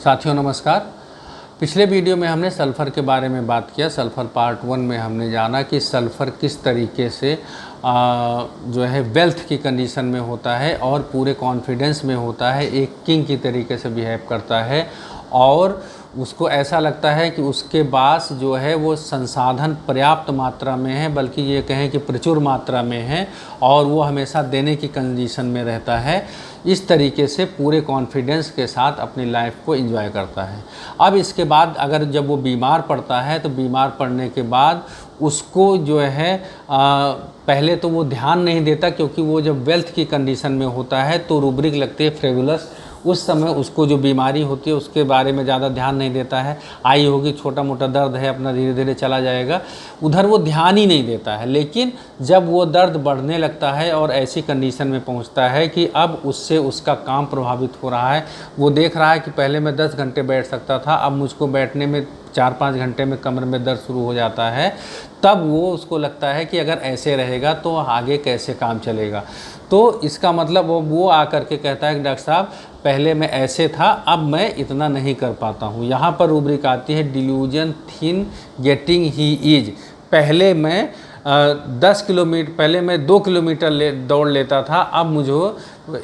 साथियों नमस्कार। पिछले वीडियो में हमने सल्फ़र के बारे में बात किया। सल्फ़र पार्ट 1 में हमने जाना कि सल्फ़र किस तरीके से जो है वेल्थ की कंडीशन में होता है और पूरे कॉन्फिडेंस में होता है, एक किंग की तरीके से बिहेव करता है और उसको ऐसा लगता है कि उसके पास जो है वो संसाधन पर्याप्त मात्रा में है, बल्कि ये कहें कि प्रचुर मात्रा में है और वो हमेशा देने की कंडीशन में रहता है। इस तरीके से पूरे कॉन्फिडेंस के साथ अपनी लाइफ को एंजॉय करता है। अब इसके बाद अगर जब वो बीमार पड़ता है तो बीमार पड़ने के बाद उसको जो है पहले तो वो ध्यान नहीं देता, क्योंकि वो जब वेल्थ की कंडीशन में होता है तो रूब्रिक लगती है फ्रेवुलस। उस समय उसको जो बीमारी होती है उसके बारे में ज़्यादा ध्यान नहीं देता है। आई होगी, छोटा मोटा दर्द है, अपना धीरे धीरे चला जाएगा, उधर वो ध्यान ही नहीं देता है। लेकिन जब वो दर्द बढ़ने लगता है और ऐसी कंडीशन में पहुंचता है कि अब उससे उसका काम प्रभावित हो रहा है, वो देख रहा है कि पहले मैं 10 घंटे बैठ सकता था, अब मुझको बैठने में 4-5 घंटे में कमर में दर्द शुरू हो जाता है, तब वो उसको लगता है कि अगर ऐसे रहेगा तो आगे कैसे काम चलेगा। तो इसका मतलब वो आकर के कहता है कि डॉक्टर साहब पहले मैं ऐसे था, अब मैं इतना नहीं कर पाता हूँ। यहाँ पर रूब्रिक आती है delusion thin getting he is. पहले मैं 10 किलोमीटर, पहले मैं 2 किलोमीटर दौड़ लेता था, अब मुझे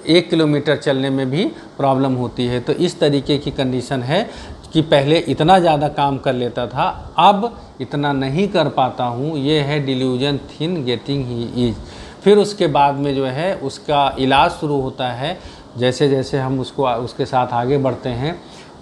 1 किलोमीटर चलने में भी प्रॉब्लम होती है। तो इस तरीके की कंडीशन है कि पहले इतना ज़्यादा काम कर लेता था, अब इतना नहीं कर पाता हूँ। ये है delusion thin getting he is. फिर उसके बाद में जो है उसका इलाज शुरू होता है। जैसे जैसे हम उसके साथ आगे बढ़ते हैं,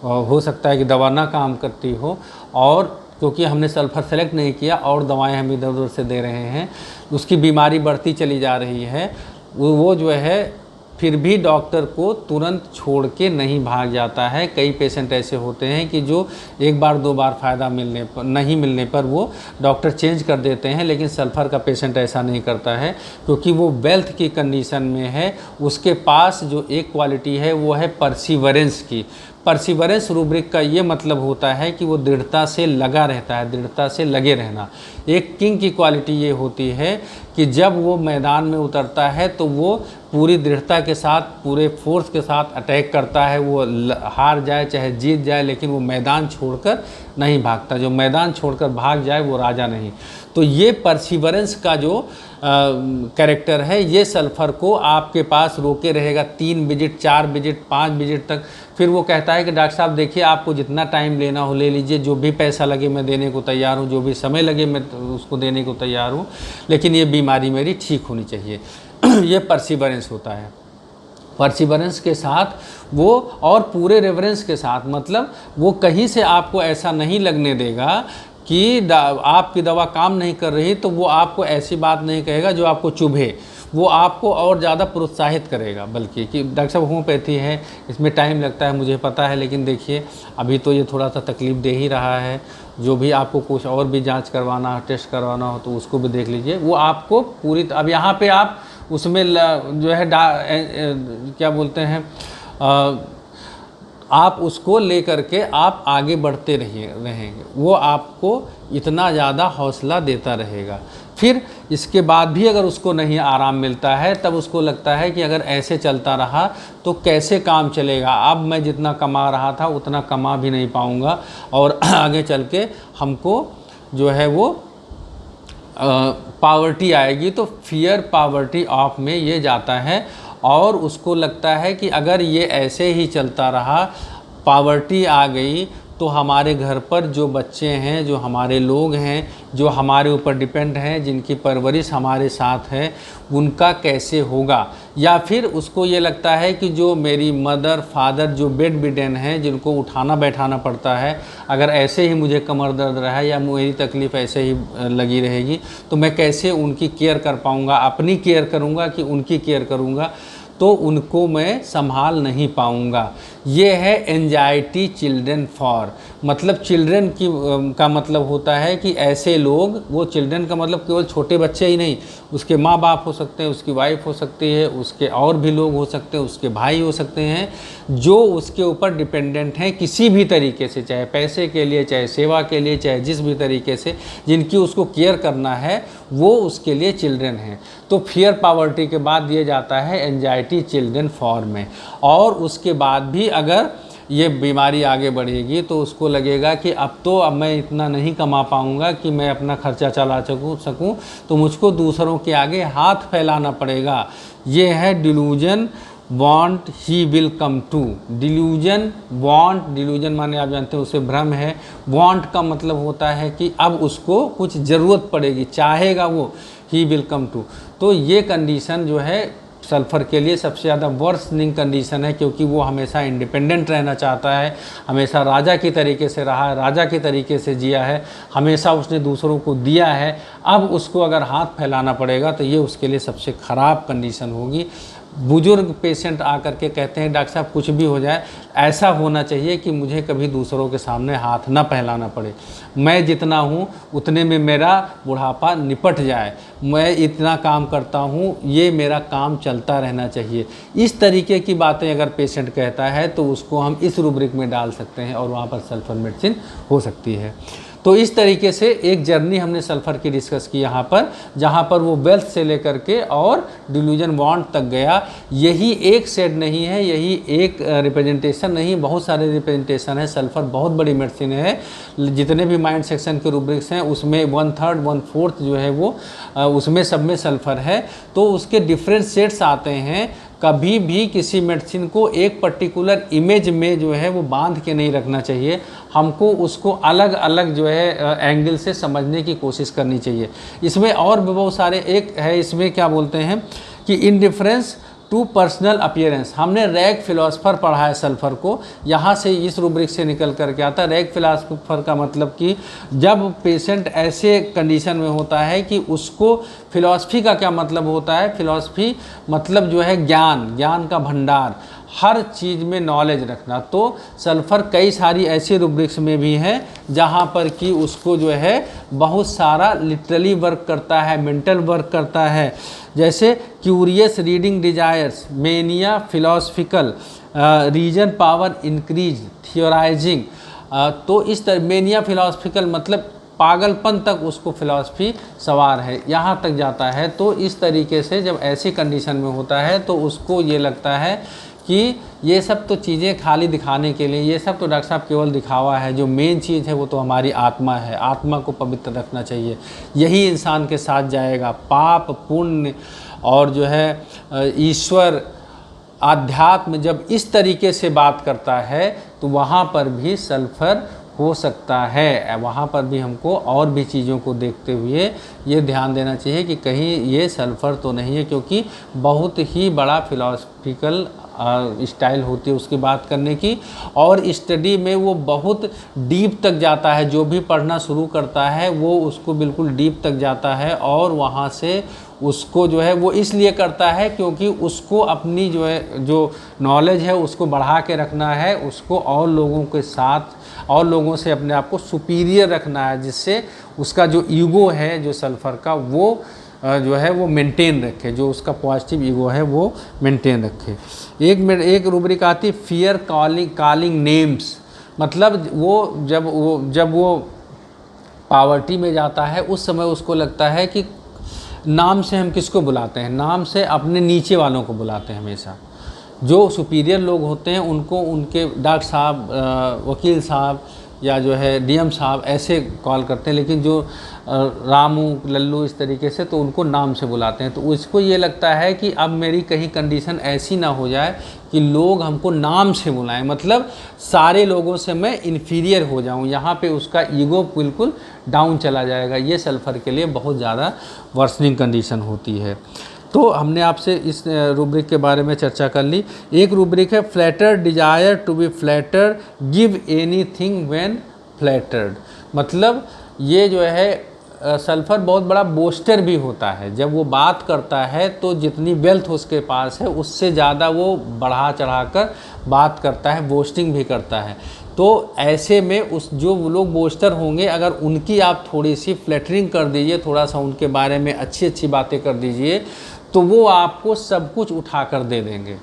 हो सकता है कि दवा ना काम करती हो, और क्योंकि हमने सल्फ़र सेलेक्ट नहीं किया और दवाएं हम इधर उधर से दे रहे हैं, उसकी बीमारी बढ़ती चली जा रही है। वो जो है फिर भी डॉक्टर को तुरंत छोड़ के नहीं भाग जाता है। कई पेशेंट ऐसे होते हैं कि जो एक बार दो बार फ़ायदा नहीं मिलने पर वो डॉक्टर चेंज कर देते हैं, लेकिन सल्फ़र का पेशेंट ऐसा नहीं करता है, क्योंकि वो वेल्थ की कंडीशन में है। उसके पास जो एक क्वालिटी है वो है परसिवरेंस की। परसिवरेंस रूब्रिक का ये मतलब होता है कि वो दृढ़ता से लगा रहता है, दृढ़ता से लगे रहना। एक किंग की क्वालिटी ये होती है कि जब वो मैदान में उतरता है तो वो पूरी दृढ़ता के साथ, पूरे फोर्स के साथ अटैक करता है। वो हार जाए चाहे जीत जाए, लेकिन वो मैदान छोड़कर नहीं भागता। जो मैदान छोड़कर भाग जाए वो राजा नहीं। तो ये परसिवरेंस का जो कैरेक्टर है, ये सल्फ़र को आपके पास रोके रहेगा 3 विजिट, 4 विजिट, 5 विजिट तक। फिर वो कहता है कि डॉक्टर साहब देखिए, आपको जितना टाइम लेना हो ले लीजिए, जो भी पैसा लगे मैं देने को तैयार हूँ, जो भी समय लगे मैं उसको देने को तैयार हूँ, लेकिन ये बीमारी मेरी ठीक होनी चाहिए। ये परसिवरेंस होता है। परसिवरेंस के साथ वो, और पूरे रेफरेंस के साथ, मतलब वो कहीं से आपको ऐसा नहीं लगने देगा कि आपकी दवा काम नहीं कर रही, तो वो आपको ऐसी बात नहीं कहेगा जो आपको चुभे। वो आपको और ज़्यादा प्रोत्साहित करेगा, बल्कि कि डॉक्टर साहब होम्योपैथी है, इसमें टाइम लगता है, मुझे पता है, लेकिन देखिए अभी तो ये थोड़ा सा तकलीफ़ दे ही रहा है। जो भी आपको कुछ और भी जांच करवाना हो, टेस्ट करवाना हो, तो उसको भी देख लीजिए। वो आपको पूरी, अब यहाँ पे आप उसमें जो है क्या बोलते हैं, आप उसको ले करके आप आगे बढ़ते रहेंगे। वो आपको इतना ज़्यादा हौसला देता रहेगा। फिर इसके बाद भी अगर उसको नहीं आराम मिलता है, तब उसको लगता है कि अगर ऐसे चलता रहा तो कैसे काम चलेगा। अब मैं जितना कमा रहा था उतना कमा भी नहीं पाऊँगा, और आगे चल के हमको जो है वो पावर्टी आएगी। तो फियर पावर्टी ऑफ में ये जाता है, और उसको लगता है कि अगर ये ऐसे ही चलता रहा, पावर्टी आ गई, तो हमारे घर पर जो बच्चे हैं, जो हमारे लोग हैं, जो हमारे ऊपर डिपेंड हैं, जिनकी परवरिश हमारे साथ है, उनका कैसे होगा। या फिर उसको ये लगता है कि जो मेरी मदर फादर जो बेड बिडेन हैं, जिनको उठाना बैठाना पड़ता है, अगर ऐसे ही मुझे कमर दर्द रहा है या मेरी तकलीफ़ ऐसे ही लगी रहेगी, तो मैं कैसे उनकी केयर कर पाऊँगा। अपनी केयर करूँगा कि उनकी केयर करूँगा, तो उनको मैं संभाल नहीं पाऊँगा। ये है एंजाइटी चिल्ड्रन फॉर। मतलब चिल्ड्रन का मतलब होता है कि ऐसे लोग, वो चिल्ड्रन का मतलब केवल छोटे बच्चे ही नहीं, उसके माँ बाप हो सकते हैं, उसकी वाइफ हो सकती है, उसके और भी लोग हो सकते हैं, उसके भाई हो सकते हैं, जो उसके ऊपर डिपेंडेंट हैं किसी भी तरीके से, चाहे पैसे के लिए, चाहे सेवा के लिए, चाहे जिस भी तरीके से, जिनकी उसको केयर करना है, वो उसके लिए चिल्ड्रन हैं। तो फियर पावर्टी के बाद दिया जाता है एंजाइटी चिल्ड्रन फॉर में। और उसके बाद भी अगर ये बीमारी आगे बढ़ेगी तो उसको लगेगा कि अब मैं इतना नहीं कमा पाऊँगा कि मैं अपना खर्चा चला सकूँ, तो मुझको दूसरों के आगे हाथ फैलाना पड़ेगा। ये है delusion want he will come to. Delusion want, delusion माने आप जानते हैं उसे भ्रम है। वांट का मतलब होता है कि अब उसको कुछ ज़रूरत पड़ेगी, चाहेगा वो, ही विल कम टू। तो ये कंडीशन जो है सल्फ़र के लिए सबसे ज़्यादा वर्सनिंग कंडीशन है, क्योंकि वो हमेशा इंडिपेंडेंट रहना चाहता है, हमेशा राजा की तरीके से रहा है, राजा के तरीके से जिया है, हमेशा उसने दूसरों को दिया है। अब उसको अगर हाथ फैलाना पड़ेगा तो ये उसके लिए सबसे ख़राब कंडीशन होगी। बुजुर्ग पेशेंट आकर के कहते हैं डॉक्टर साहब कुछ भी हो जाए, ऐसा होना चाहिए कि मुझे कभी दूसरों के सामने हाथ ना फैलाना पड़े, मैं जितना हूँ उतने में मेरा बुढ़ापा निपट जाए, मैं इतना काम करता हूँ, ये मेरा काम चलता रहना चाहिए। इस तरीके की बातें अगर पेशेंट कहता है तो उसको हम इस रूब्रिक में डाल सकते हैं और वहाँ पर सल्फ़र मेडिसिन हो सकती है। तो इस तरीके से एक जर्नी हमने सल्फ़र की डिस्कस की यहाँ पर, जहाँ पर वो वेल्थ से लेकर के और डिल्यूजन वांट तक गया। यही एक सेट नहीं है, यही एक रिप्रेजेंटेशन नहीं, बहुत सारे रिप्रेजेंटेशन है। सल्फ़र बहुत बड़ी मेडिसिन है। जितने भी माइंड सेक्शन के रूब्रिक्स हैं उसमें 1/3 1/4 जो है वो उसमें सब में सल्फ़र है। तो उसके डिफरेंट सेट्स आते हैं। कभी भी किसी मेडिसिन को एक पर्टिकुलर इमेज में जो है वो बांध के नहीं रखना चाहिए, हमको उसको अलग अलग जो है एंगल से समझने की कोशिश करनी चाहिए। इसमें और भी बहुत सारे, एक है इसमें क्या बोलते हैं कि इंडिफरेंस टू पर्सनल अपीयरेंस। हमने रैग फिलोसफर पढ़ा है सल्फ़र को, यहाँ से इस रूब्रिक से निकल करके आता है। रैग फिलोसफर का मतलब कि जब पेशेंट ऐसे कंडीशन में होता है कि उसको, फिलॉसफी का क्या मतलब होता है, फिलॉसफी मतलब जो है ज्ञान, ज्ञान का भंडार, हर चीज़ में नॉलेज रखना। तो सल्फ़र कई सारी ऐसी रूब्रिक्स में भी है जहाँ पर कि उसको जो है बहुत सारा लिटरली वर्क करता है, मेंटल वर्क करता है। जैसे curious reading desires, mania philosophical, reason power increase, theorising. तो इस तरह मेनिया फिलोसफिकल मतलब पागलपन तक उसको फिलॉसफी सवार है, यहाँ तक जाता है। तो इस तरीके से जब ऐसी कंडीशन में होता है तो उसको ये लगता है कि ये सब तो चीज़ें खाली दिखाने के लिए, ये सब तो डॉक्टर साहब केवल दिखावा है, जो मेन चीज़ है वो तो हमारी आत्मा है, आत्मा को पवित्र रखना चाहिए, यही इंसान के साथ जाएगा। पाप पुण्य और जो है ईश्वर आध्यात्म जब इस तरीके से बात करता है तो वहाँ पर भी सल्फ़र हो सकता है। वहाँ पर भी हमको और भी चीज़ों को देखते हुए ये ध्यान देना चाहिए कि कहीं ये सल्फ़र तो नहीं है, क्योंकि बहुत ही बड़ा फिलॉसफिकल स्टाइल होती है उसकी बात करने की, और स्टडी में वो बहुत डीप तक जाता है। जो भी पढ़ना शुरू करता है वो उसको बिल्कुल डीप तक जाता है, और वहाँ से उसको जो है वो इसलिए करता है क्योंकि उसको अपनी जो है जो नॉलेज है उसको बढ़ा के रखना है, उसको और लोगों के साथ और लोगों से अपने आप को सुपीरियर रखना है, जिससे उसका जो ईगो है जो सल्फ़र का वो जो है वो मेंटेन रखे, जो उसका पॉजिटिव ईगो है वो मेंटेन रखे। एक रूब्रिक आती फियर कॉलिंग नेम्स, मतलब वो जब वो पावर्टी में जाता है उस समय उसको लगता है कि नाम से हम किसको बुलाते हैं, नाम से अपने नीचे वालों को बुलाते हैं। हमेशा जो सुपीरियर लोग होते हैं उनको उनके डॉक्टर साहब, वकील साहब या जो है डीएम साहब ऐसे कॉल करते हैं, लेकिन जो रामू लल्लू इस तरीके से तो उनको नाम से बुलाते हैं। तो उसको ये लगता है कि अब मेरी कहीं कंडीशन ऐसी ना हो जाए कि लोग हमको नाम से बुलाएं, मतलब सारे लोगों से मैं इन्फीरियर हो जाऊं, यहाँ पे उसका ईगो बिल्कुल डाउन चला जाएगा। ये सल्फ़र के लिए बहुत ज़्यादा वर्सनिंग कंडीशन होती है। तो हमने आपसे इस रूब्रिक के बारे में चर्चा कर ली। एक रूब्रिक है flatter desire to be flatter, give anything when flattered, मतलब ये जो है सल्फ़र बहुत बड़ा बोस्टर भी होता है। जब वो बात करता है तो जितनी वेल्थ उसके पास है उससे ज़्यादा वो बढ़ा चढ़ा कर बात करता है, बोस्टिंग भी करता है। तो ऐसे में उस जो लोग बोस्टर होंगे, अगर उनकी आप थोड़ी सी फ्लैटरिंग कर दीजिए, थोड़ा सा उनके बारे में अच्छी अच्छी बातें कर दीजिए, तो वो आपको सब कुछ उठा कर दे देंगे।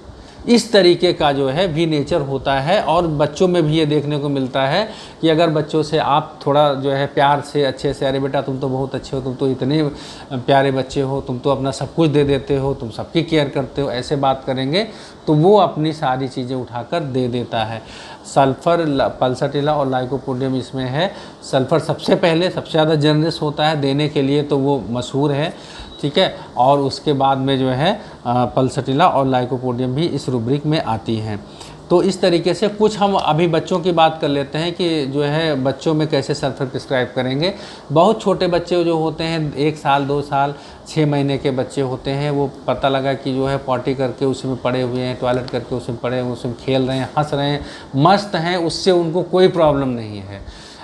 इस तरीके का जो है भी नेचर होता है। और बच्चों में भी ये देखने को मिलता है कि अगर बच्चों से आप थोड़ा जो है प्यार से अच्छे से, अरे बेटा तुम तो बहुत अच्छे हो, तुम तो इतने प्यारे बच्चे हो, तुम तो अपना सब कुछ दे देते हो, तुम सबकी केयर करते हो, ऐसे बात करेंगे तो वो अपनी सारी चीज़ें उठाकर दे देता है। सल्फ़र, पल्सटीला और लाइकोपोडियम इसमें है। सल्फ़र सबसे पहले सबसे ज़्यादा जनरस होता है देने के लिए, तो वो मशहूर है, ठीक है। और उसके बाद में जो है पल्सटीला और लाइकोपोडियम भी इस रूब्रिक में आती हैं। तो इस तरीके से कुछ हम अभी बच्चों की बात कर लेते हैं कि जो है बच्चों में कैसे सल्फ़र प्रिस्क्राइब करेंगे। बहुत छोटे बच्चे जो होते हैं, 1 साल 2 साल 6 महीने के बच्चे होते हैं, वो पता लगा कि जो है पॉटी करके उसी में पड़े हुए हैं, टॉयलेट करके उसी में पड़े हुए, उसमें खेल रहे हैं, हंस रहे हैं, मस्त हैं, उससे उनको कोई प्रॉब्लम नहीं है।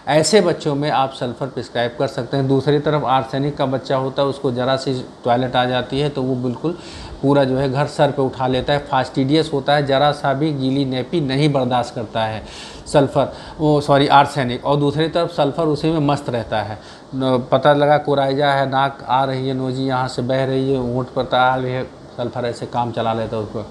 ऐसे बच्चों में आप सल्फ़र प्रिस्क्राइब कर सकते हैं। दूसरी तरफ आर्सेनिक का बच्चा होता है, उसको ज़रा सी टॉयलेट आ जाती है तो वो बिल्कुल पूरा जो है घर सर पे उठा लेता है, फास्टिडियस होता है, ज़रा सा भी गीली नेपी नहीं बर्दाश्त करता है आर्सेनिक। और दूसरी तरफ सल्फ़र उसी में मस्त रहता है। पता लगा कोराइजा है, नाक आ रही है, नोजी यहाँ से बह रही है, होंठ पर ताल है, सल्फ़र ऐसे काम चला लेता है उसको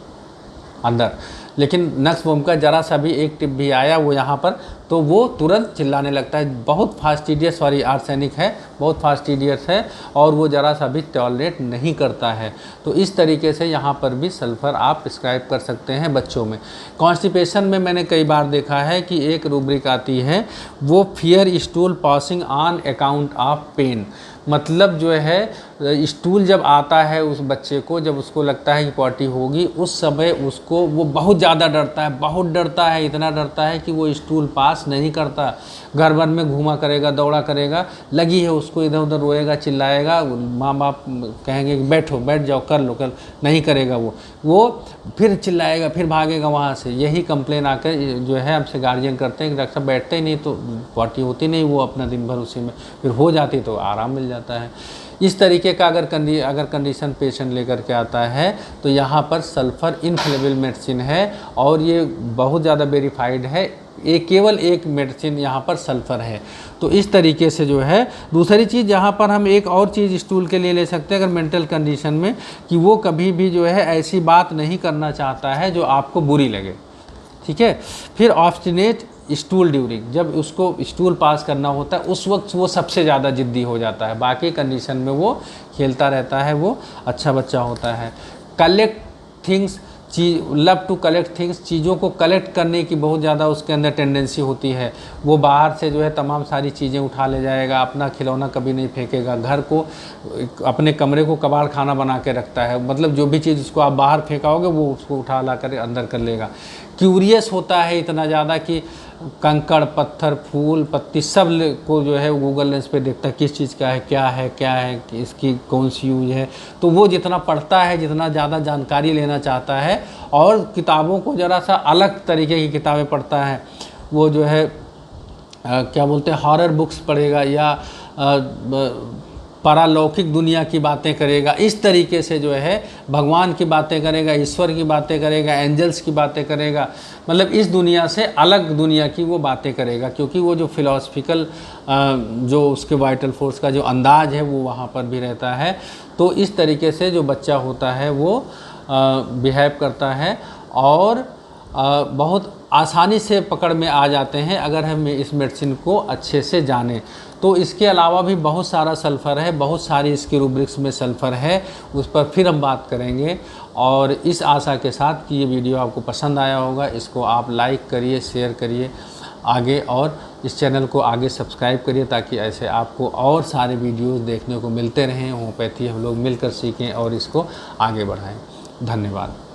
अंदर। लेकिन नक्स बम का ज़रा सा भी एक टिप भी आया वो यहाँ पर, तो वो तुरंत चिल्लाने लगता है। बहुत फास्टिडियस आर्सेनिक है, बहुत फास्टिडियस है, और वो ज़रा सा भी टॉलरेट नहीं करता है। तो इस तरीके से यहाँ पर भी सल्फ़र आप प्रिस्क्राइब कर सकते हैं बच्चों में। कॉन्स्टिपेशन में मैंने कई बार देखा है कि एक रूब्रिक आती है, वो fear stool passing on account of pain. मतलब जो है स्टूल जब आता है उस बच्चे को, जब उसको लगता है कि पॉटी होगी, उस समय उसको वो बहुत ज़्यादा डरता है, बहुत डरता है, इतना डरता है कि वो स्टूल पास नहीं करता। घर भर में घूमा करेगा, दौड़ा करेगा, लगी है उसको, इधर उधर रोएगा, चिल्लाएगा, माँ बाप कहेंगे कि बैठो, बैठ जाओ, कर लो, कर, नहीं करेगा वो फिर चिल्लाएगा, फिर भागेगा वहाँ से। यही कंप्लेन आकर जो है हमसे गार्जियन करते हैं कि डॉक्टर साहब बैठते ही नहीं, तो पॉटी होती नहीं, वो अपना दिन भर उसी में, फिर हो जाती तो आराम मिल जाता है। इस तरीके का अगर कंडीशन पेशेंट लेकर के आता है तो यहाँ पर सल्फ़र इनफ्लेमेबल मेडिसिन है, और ये बहुत ज़्यादा वेरीफाइड है। ये केवल एक मेडिसिन यहाँ पर सल्फ़र है। तो इस तरीके से जो है दूसरी चीज़ यहाँ पर हम एक और चीज़ स्टूल के लिए ले सकते हैं, अगर मेंटल कंडीशन में, कि वो कभी भी जो है ऐसी बात नहीं करना चाहता है जो आपको बुरी लगे, ठीक है। फिर ऑब्स्टिनेट स्टूल ड्यूरिंग, जब उसको स्टूल पास करना होता है उस वक्त वो सबसे ज़्यादा ज़िद्दी हो जाता है, बाकी कंडीशन में वो खेलता रहता है, वो अच्छा बच्चा होता है। Collect things, love to collect things, चीज़ों को कलेक्ट करने की बहुत ज़्यादा उसके अंदर टेंडेंसी होती है। वो बाहर से जो है तमाम सारी चीज़ें उठा ले जाएगा, अपना खिलौना कभी नहीं फेंकेगा, घर को, अपने कमरे को कबाड़ खाना बना के रखता है। मतलब जो भी चीज़ उसको आप बाहर फेंकाओगे वो उसको उठा ला कर अंदर कर लेगा। क्यूरियस होता है इतना ज़्यादा कि कंकड़, पत्थर, फूल, पत्ती सब को जो है गूगल लेंस पे देखता है, किस चीज़ का है, क्या है, इसकी कौन सी यूज है। तो वो जितना पढ़ता है, जितना ज़्यादा जानकारी लेना चाहता है, और किताबों को ज़रा सा अलग तरीके की किताबें पढ़ता है, वो जो है क्या बोलते हैं, हॉरर बुक्स पढ़ेगा, या पारलौकिक दुनिया की बातें करेगा। इस तरीके से जो है भगवान की बातें करेगा, ईश्वर की बातें करेगा, एंजल्स की बातें करेगा, मतलब इस दुनिया से अलग दुनिया की वो बातें करेगा, क्योंकि वो जो फिलॉसफिकल जो उसके वाइटल फोर्स का जो अंदाज़ है वो वहाँ पर भी रहता है। तो इस तरीके से जो बच्चा होता है वो बिहेव करता है, और बहुत आसानी से पकड़ में आ जाते हैं अगर हम इस मेडिसिन को अच्छे से जानें। तो इसके अलावा भी बहुत सारा सल्फ़र है, बहुत सारी इसकी रूब्रिक्स में सल्फ़र है, उस पर फिर हम बात करेंगे। और इस आशा के साथ कि ये वीडियो आपको पसंद आया होगा, इसको आप लाइक करिए, शेयर करिए आगे, और इस चैनल को आगे सब्सक्राइब करिए, ताकि ऐसे आपको और सारे वीडियोज़ देखने को मिलते रहें। होम्योपैथी हम लोग मिलकर सीखें और इसको आगे बढ़ाएँ। धन्यवाद।